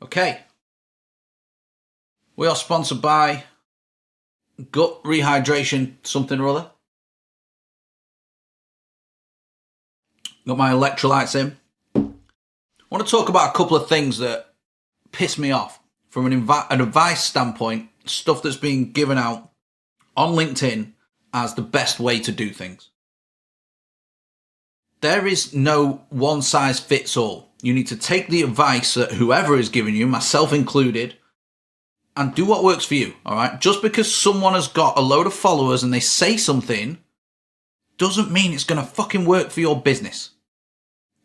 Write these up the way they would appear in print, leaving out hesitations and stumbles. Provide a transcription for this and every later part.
Okay. We are sponsored by gut rehydration something or other. Got my electrolytes in. I want to talk about a couple of things that piss me off from an advice standpoint, stuff that's being given out on LinkedIn as the best way to do things. There is no one size fits all. You need to take the advice that whoever is giving you, myself included, and do what works for you, all right? Just because someone has got a load of followers and they say something doesn't mean it's going to fucking work for your business.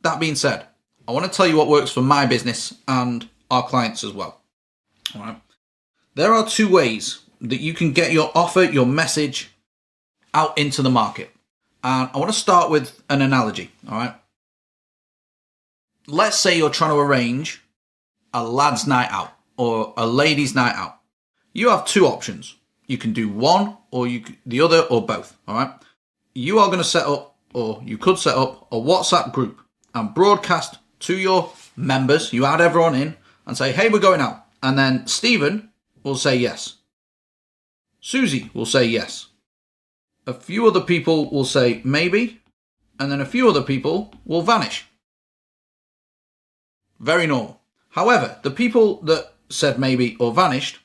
That being said, I want to tell you what works for my business and our clients as well. All right. There are two ways that you can get your offer, your message out into the market. And I want to start with an analogy. All right. Let's say you're trying to arrange a lad's night out or a lady's night out. You have two options. You can do one or the other or both. All right. You are going to set up, or you could set up, a WhatsApp group and broadcast to your members. You add everyone in and say, hey, we're going out. And then Stephen will say yes. Susie will say yes. A few other people will say maybe. And then a few other people will vanish. Very normal. However, the people that said maybe or vanished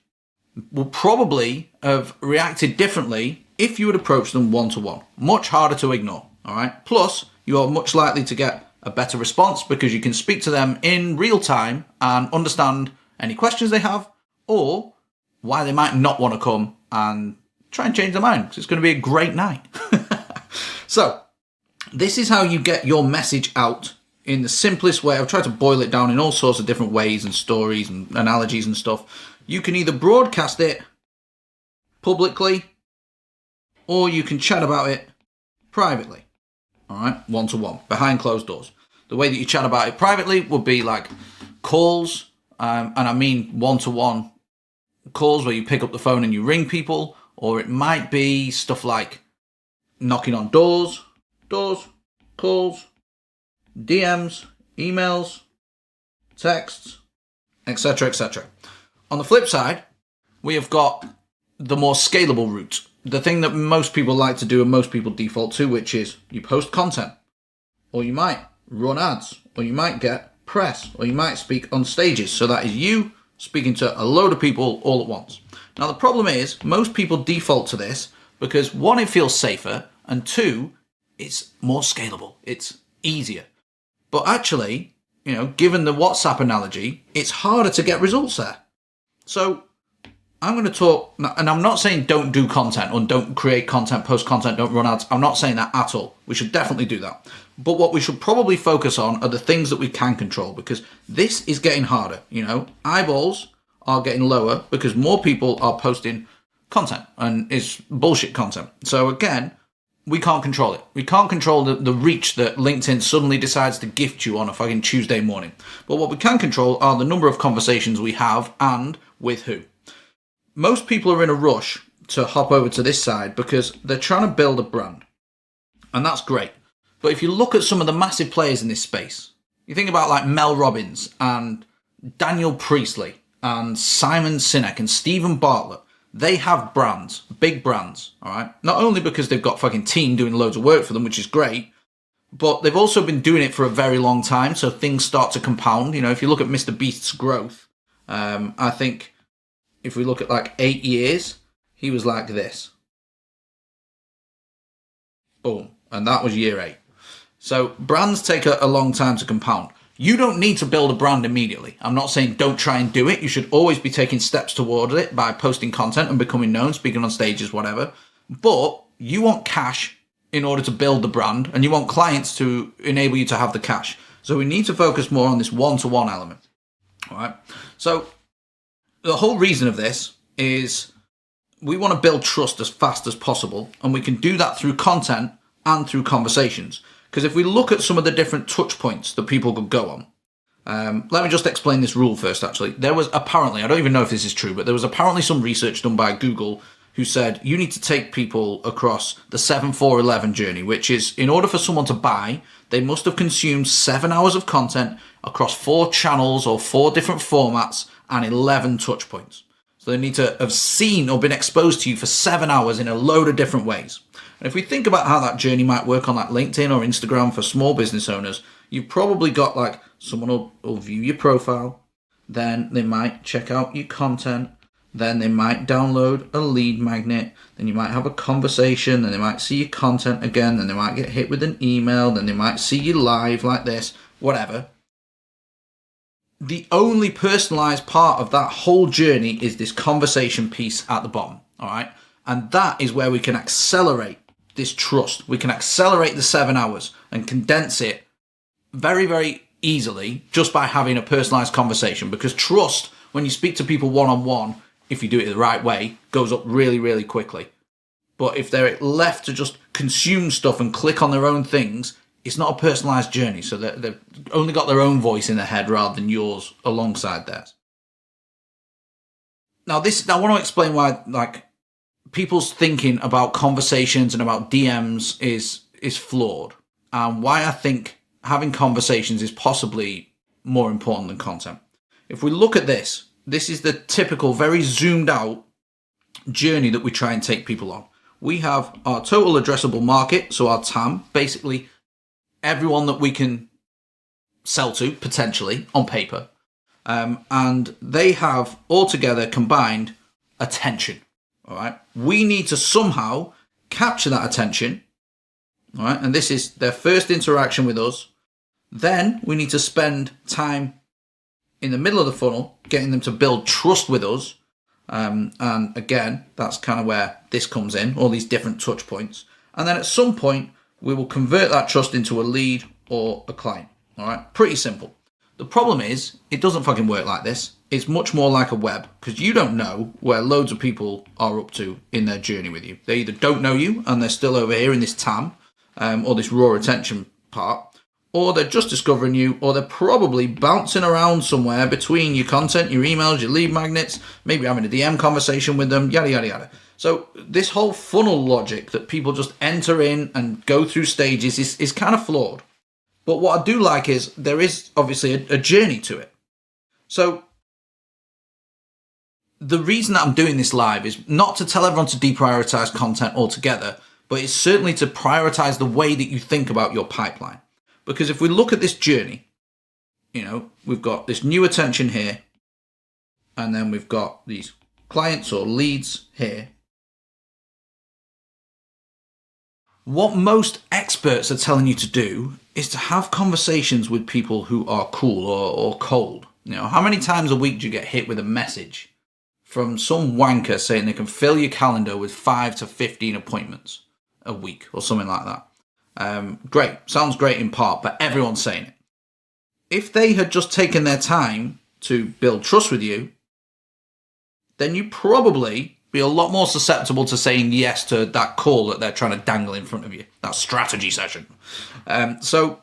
will probably have reacted differently if you would approach them one-to-one. Much harder to ignore. All right. Plus, you are much likely to get a better response because you can speak to them in real time and understand any questions they have or why they might not want to come and try and change their mind because it's going to be a great night. So this is how you get your message out in the simplest way. I've tried to boil it down in all sorts of different ways and stories and analogies and stuff. You can either broadcast it publicly or you can chat about it privately. All right, one-to-one, behind closed doors. The way that you chat about it privately would be like calls, and I mean one-to-one calls where you pick up the phone and you ring people, or it might be stuff like knocking on doors, calls, DMs, emails, texts, etc., etc. On the flip side, we have got the more scalable route. The thing that most people like to do and most people default to, which is you post content, or you might run ads, or you might get press, or you might speak on stages. So that is you speaking to a load of people all at once. Now, the problem is most people default to this because one, it feels safer, and two, it's more scalable. It's easier. But actually, given the WhatsApp analogy, it's harder to get results there. So I'm going to talk, and I'm not saying don't do content or don't create content, post content, don't run ads. I'm not saying that at all. We should definitely do that. But what we should probably focus on are the things that we can control because this is getting harder. Eyeballs are getting lower because more people are posting content and it's bullshit content. So again, we can't control it. We can't control the reach that LinkedIn suddenly decides to gift you on a fucking Tuesday morning. But what we can control are the number of conversations we have and with who. Most people are in a rush to hop over to this side because they're trying to build a brand. And that's great. But if you look at some of the massive players in this space, you think about like Mel Robbins and Daniel Priestley and Simon Sinek and Stephen Bartlett. They have brands, big brands, all right? Not only because they've got fucking team doing loads of work for them, which is great, but they've also been doing it for a very long time, so things start to compound. If you look at Mr. Beast's growth, I think if we look at like 8 years, he was like this. Boom. And that was year 8. So brands take a long time to compound. You don't need to build a brand immediately. I'm not saying don't try and do it. You should always be taking steps towards it by posting content and becoming known, speaking on stages, whatever. But you want cash in order to build the brand, and you want clients to enable you to have the cash. So we need to focus more on this one-to-one element. All right. So the whole reason of this is we want to build trust as fast as possible, and we can do that through content and through conversations. Because if we look at some of the different touch points that people could go on, let me just explain this rule first, actually. There was apparently, I don't even know if this is true, but there was apparently some research done by Google who said you need to take people across the 7-4-11 journey, which is in order for someone to buy, they must have consumed 7 hours of content across 4 channels or 4 different formats and 11 touch points. So they need to have seen or been exposed to you for 7 hours in a load of different ways. And if we think about how that journey might work on like LinkedIn or Instagram for small business owners, you've probably got like someone will view your profile, then they might check out your content, then they might download a lead magnet, then you might have a conversation, then they might see your content again, then they might get hit with an email, then they might see you live like this, whatever. The only personalized part of that whole journey is this conversation piece at the bottom, all right? And that is where we can accelerate this trust. We can accelerate the 7 hours and condense it very, very easily just by having a personalized conversation, because trust, when you speak to people one-on-one, if you do it the right way, goes up really, really quickly. But if they're left to just consume stuff and click on their own things, it's not a personalized journey. So they've only got their own voice in their head rather than yours alongside theirs. Now, I want to explain why like people's thinking about conversations and about DMs is flawed, and why I think having conversations is possibly more important than content. If we look at this is the typical, very zoomed out journey that we try and take people on. We have our total addressable market, so our TAM, basically everyone that we can sell to potentially on paper. And they have altogether combined attention. All right. We need to somehow capture that attention. All right. And this is their first interaction with us. Then we need to spend time in the middle of the funnel, getting them to build trust with us. And again, that's kind of where this comes in, all these different touch points. And then at some point, we will convert that trust into a lead or a client. All right. Pretty simple. The problem is it doesn't fucking work like this. It's much more like a web, because you don't know where loads of people are up to in their journey with you. They either don't know you and they're still over here in this TAM or this raw attention part, or they're just discovering you, or they're probably bouncing around somewhere between your content, your emails, your lead magnets, maybe having a DM conversation with them, yada, yada, yada. So this whole funnel logic that people just enter in and go through stages is kind of flawed. But what I do like is there is obviously a journey to it. So the reason that I'm doing this live is not to tell everyone to deprioritize content altogether, but it's certainly to prioritize the way that you think about your pipeline. Because if we look at this journey, we've got this new attention here, and then we've got these clients or leads here. What most experts are telling you to do is to have conversations with people who are cool or cold. How many times a week do you get hit with a message from some wanker saying they can fill your calendar with 5 to 15 appointments a week or something like that? Great. Sounds great in part, but everyone's saying it. If they had just taken their time to build trust with you, then you probably be a lot more susceptible to saying yes to that call that they're trying to dangle in front of you, that strategy session. So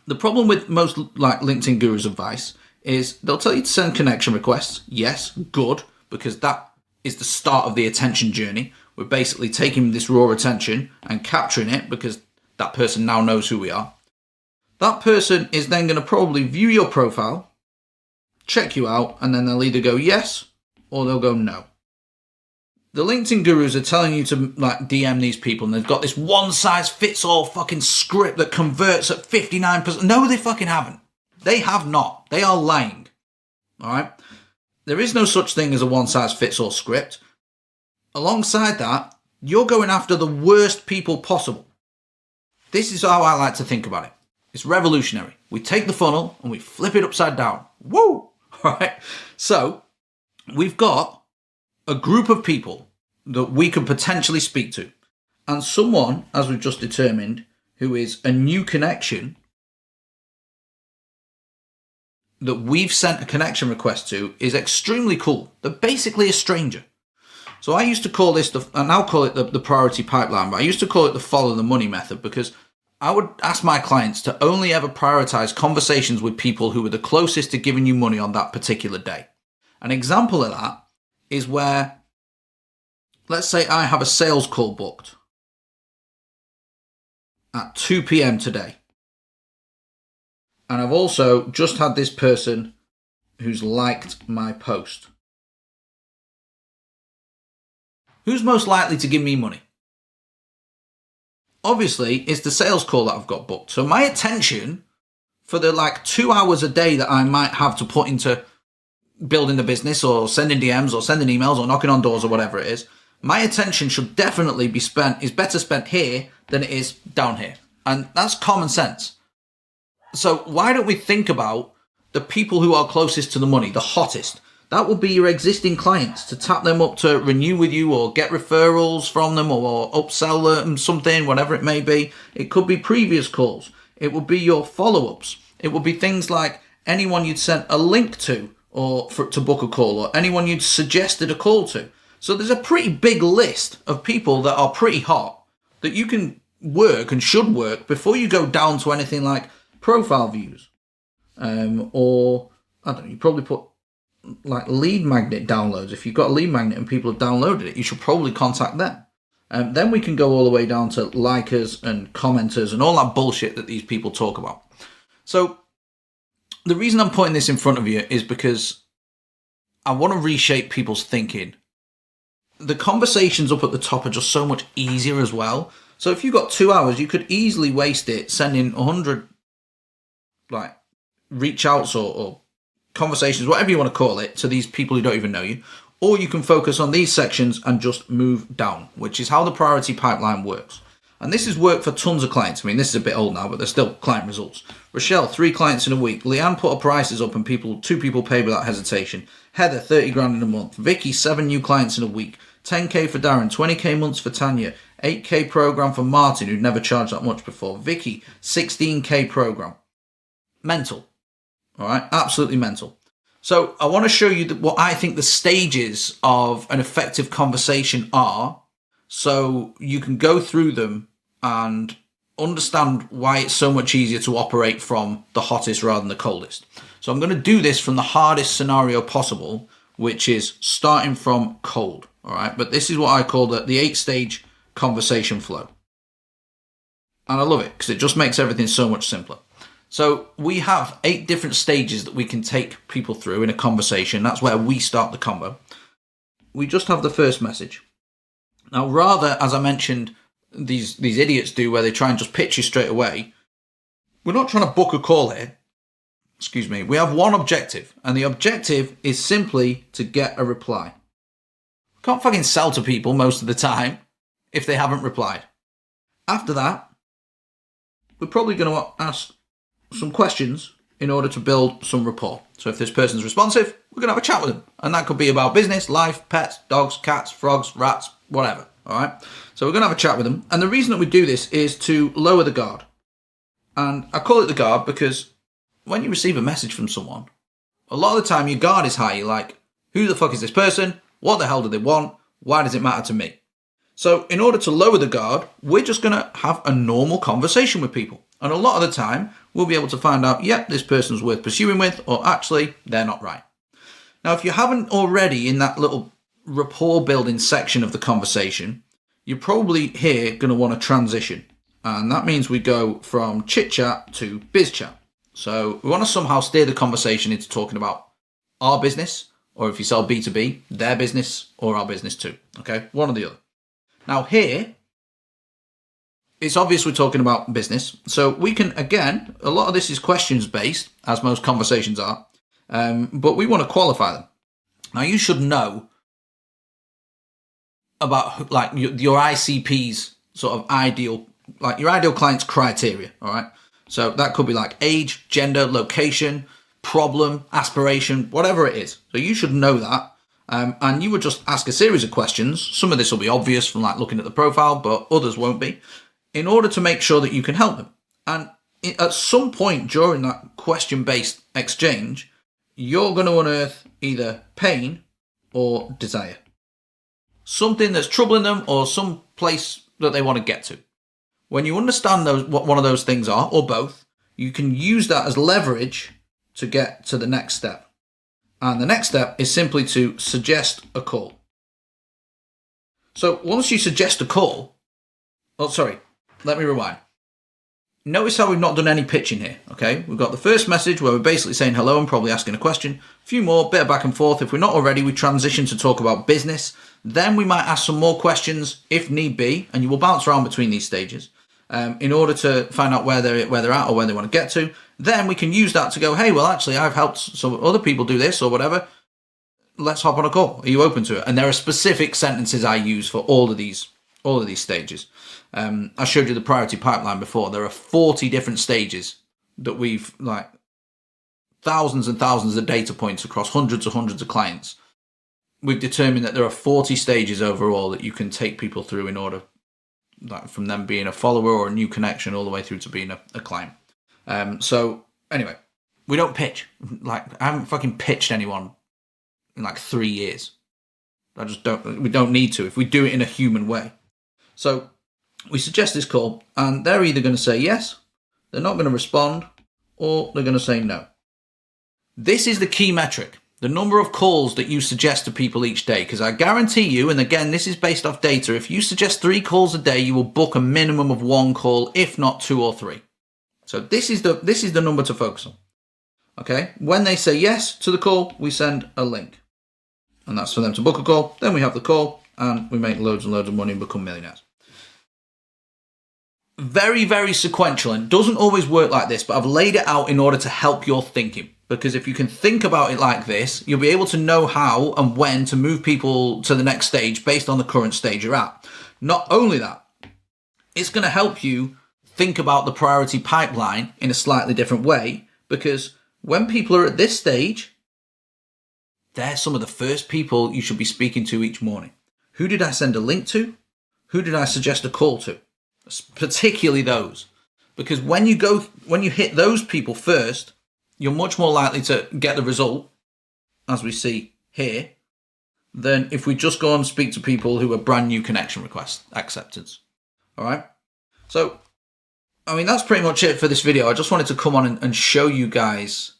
the problem with most like LinkedIn gurus' advice is they'll tell you to send connection requests. Yes, good, because that is the start of the attention journey. We're basically taking this raw attention and capturing it because that person now knows who we are. That person is then going to probably view your profile, check you out, and then they'll either go yes or they'll go no. The LinkedIn gurus are telling you to like DM these people, and they've got this one-size-fits-all fucking script that converts at 59%. No, they fucking haven't. They have not. They are lying. All right? There is no such thing as a one-size-fits-all script. Alongside that, you're going after the worst people possible. This is how I like to think about it. It's revolutionary. We take the funnel and we flip it upside down. Woo! All right? So we've got a group of people that we could potentially speak to, and someone, as we've just determined, who is a new connection that we've sent a connection request to is extremely cool. They're basically a stranger. So I used to call this, I now call it the priority pipeline, but I used to call it the follow the money method, because I would ask my clients to only ever prioritize conversations with people who were the closest to giving you money on that particular day. An example of that is where let's say I have a sales call booked at 2 p.m. today. And I've also just had this person who's liked my post. Who's most likely to give me money? Obviously, it's the sales call that I've got booked. So my attention for the 2 hours a day that I might have to put into building the business or sending DMs or sending emails or knocking on doors or whatever it is, my attention should definitely be better spent here than it is down here. And that's common sense. So why don't we think about the people who are closest to the money, the hottest? That will be your existing clients, to tap them up to renew with you or get referrals from them or upsell them something, whatever it may be. It could be previous calls. It would be your follow-ups. It would be things like anyone you'd sent a link to to book a call, or anyone you'd suggested a call to. So there's a pretty big list of people that are pretty hot that you can work and should work before you go down to anything like profile views. Or, I don't know, you probably put lead magnet downloads. If you've got a lead magnet and people have downloaded it, you should probably contact them. Then we can go all the way down to likers and commenters and all that bullshit that these people talk about. So the reason I'm putting this in front of you is because I want to reshape people's thinking. The conversations up at the top are just so much easier as well. So if you've got 2 hours, you could easily waste it sending 100 reach outs or conversations, whatever you want to call it, to these people who don't even know you. Or you can focus on these sections and just move down, which is how the priority pipeline works. And this has worked for tons of clients. I mean, this is a bit old now, but they're still client results. Rochelle, 3 clients in a week. Leanne put her prices up and 2 people paid without hesitation. Heather, 30 grand in a month. Vicky, 7 new clients in a week. 10k for Darren, 20k months for Tanya. 8k program for Martin, who'd never charged that much before. Vicky, 16k program. Mental. All right, absolutely mental. So I want to show you what I think the stages of an effective conversation are, so you can go through them and understand why it's so much easier to operate from the hottest rather than the coldest. So I'm going to do this from the hardest scenario possible, which is starting from cold. All right, but this is what I call the 8-stage conversation flow. And I love it because it just makes everything so much simpler. So we have 8 different stages that we can take people through in a conversation. That's where we start the convo. We just have the first message. Now, rather, as I mentioned, these idiots do, where they try and just pitch you straight away, we're not trying to book a call here. Excuse me. We have one objective, and the objective is simply to get a reply. Can't fucking sell to people most of the time if they haven't replied. After that, we're probably going to ask some questions in order to build some rapport. So if this person's responsive, we're going to have a chat with them. And that could be about business, life, pets, dogs, cats, frogs, rats, whatever. All right. So we're going to have a chat with them. And the reason that we do this is to lower the guard. And I call it the guard because when you receive a message from someone, a lot of the time your guard is high. You're like, who the fuck is this person? What the hell do they want? Why does it matter to me? So in order to lower the guard, we're just going to have a normal conversation with people. And a lot of the time, we'll be able to find out, yep, this person's worth pursuing with, or actually, they're not right. Now, if you haven't already in that little rapport building section of the conversation, you're probably here going to want to transition. And that means we go from chit chat to biz chat. So we want to somehow steer the conversation into talking about our business, or if you sell B2B, their business or our business too. Okay, one or the other. Now here, it's obvious we're talking about business. So we can, again, a lot of this is questions based, as most conversations are, but we want to qualify them. Now you should know about your ICP's sort of ideal, your ideal client's criteria. All right. So that could be like age, gender, location, problem, aspiration, whatever it is. So you should know that. And you would just ask a series of questions. Some of this will be obvious from looking at the profile, but others won't be, in order to make sure that you can help them. And at some point during that question-based exchange, you're going to unearth either pain or desire. Something that's troubling them or some place that they want to get to. When you understand what one of those things are, or both, you can use that as leverage to get to the next step. And the next step is simply to suggest a call. So once you suggest a call, oh, sorry, let me rewind. Notice how we've not done any pitching here, okay? We've got the first message where we're basically saying hello and probably asking a question. A few more, bit of back and forth. If we're not already, we transition to talk about business. Then we might ask some more questions if need be, and you will bounce around between these stages in order to find out where they're at or where they want to get to. Then we can use that to go, hey, well, actually, I've helped some other people do this or whatever. Let's hop on a call. Are you open to it? And there are specific sentences I use for all of these stages. I showed you the priority pipeline before. There are 40 different stages that we've, like, thousands and thousands of data points across hundreds of clients. We've determined that there are 40 stages overall that you can take people through in order, like, from them being a follower or a new connection all the way through to being a client. So anyway, we don't pitch. Like, I haven't fucking pitched anyone in like 3 years. We don't need to if we do it in a human way. So we suggest this call, and they're either going to say yes, they're not going to respond, or they're going to say no. This is the key metric, the number of calls that you suggest to people each day, because I guarantee you, and again, this is based off data, if you suggest 3 calls a day, you will book a minimum of 1 call, if not 2 or 3. So this is the number to focus on. Okay? When they say yes to the call, we send a link. And that's for them to book a call. Then we have the call, and we make loads and loads of money and become millionaires. Very, very sequential, and doesn't always work like this, but I've laid it out in order to help your thinking. Because if you can think about it like this, you'll be able to know how and when to move people to the next stage based on the current stage you're at. Not only that, it's going to help you think about the priority pipeline in a slightly different way, because when people are at this stage, they're some of the first people you should be speaking to each morning. Who did I send a link to? Who did I suggest a call to? Particularly those. Because when you hit those people first, you're much more likely to get the result, as we see here, than if we just go and speak to people who are brand new connection request acceptance. All right. So, I mean, that's pretty much it for this video. I just wanted to come on and show you guys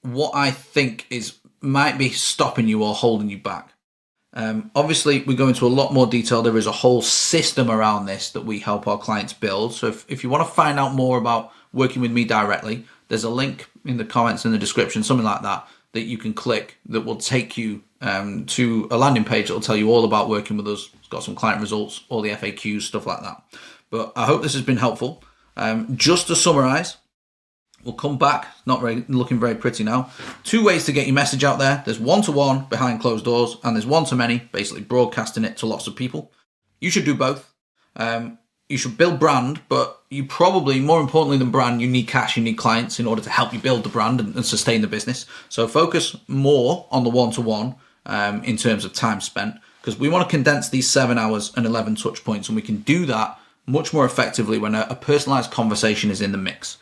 what I think might be stopping you or holding you back. Obviously, we go into a lot more detail. There is a whole system around this that we help our clients build. So if you want to find out more about working with me directly, there's a link in the comments in the description, something like that, that you can click that will take you to a landing page that will tell you all about working with us. It's got some client results, all the FAQs, stuff like that. But I hope this has been helpful. Just to summarize, we'll come back, looking very pretty now. 2 ways to get your message out there. There's one-to-one behind closed doors, and there's one-to-many, basically broadcasting it to lots of people. You should do both. You should build brand, but you probably, more importantly than brand, you need cash, you need clients in order to help you build the brand and sustain the business. So focus more on the one-to-one in terms of time spent, because we want to condense these 7 hours and 11 touch points, and we can do that much more effectively when a personalized conversation is in the mix.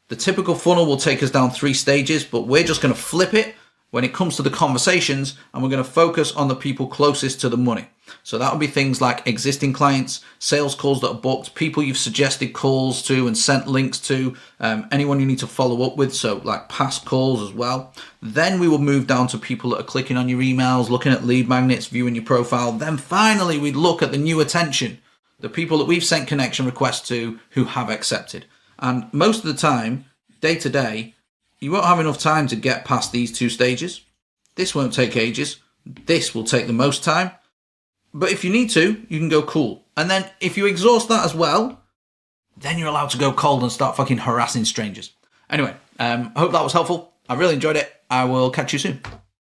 The typical funnel will take us down 3 stages, but we're just going to flip it when it comes to the conversations, and we're going to focus on the people closest to the money. So that would be things like existing clients, sales calls that are booked, people you've suggested calls to and sent links to, anyone you need to follow up with, so like past calls as well. Then we will move down to people that are clicking on your emails, looking at lead magnets, viewing your profile. Then finally, we'd look at the new attention, the people that we've sent connection requests to who have accepted. And most of the time, day to day, you won't have enough time to get past these 2 stages. This won't take ages. This will take the most time. But if you need to, you can go cool. And then if you exhaust that as well, then you're allowed to go cold and start fucking harassing strangers. Anyway, I hope that was helpful. I really enjoyed it. I will catch you soon.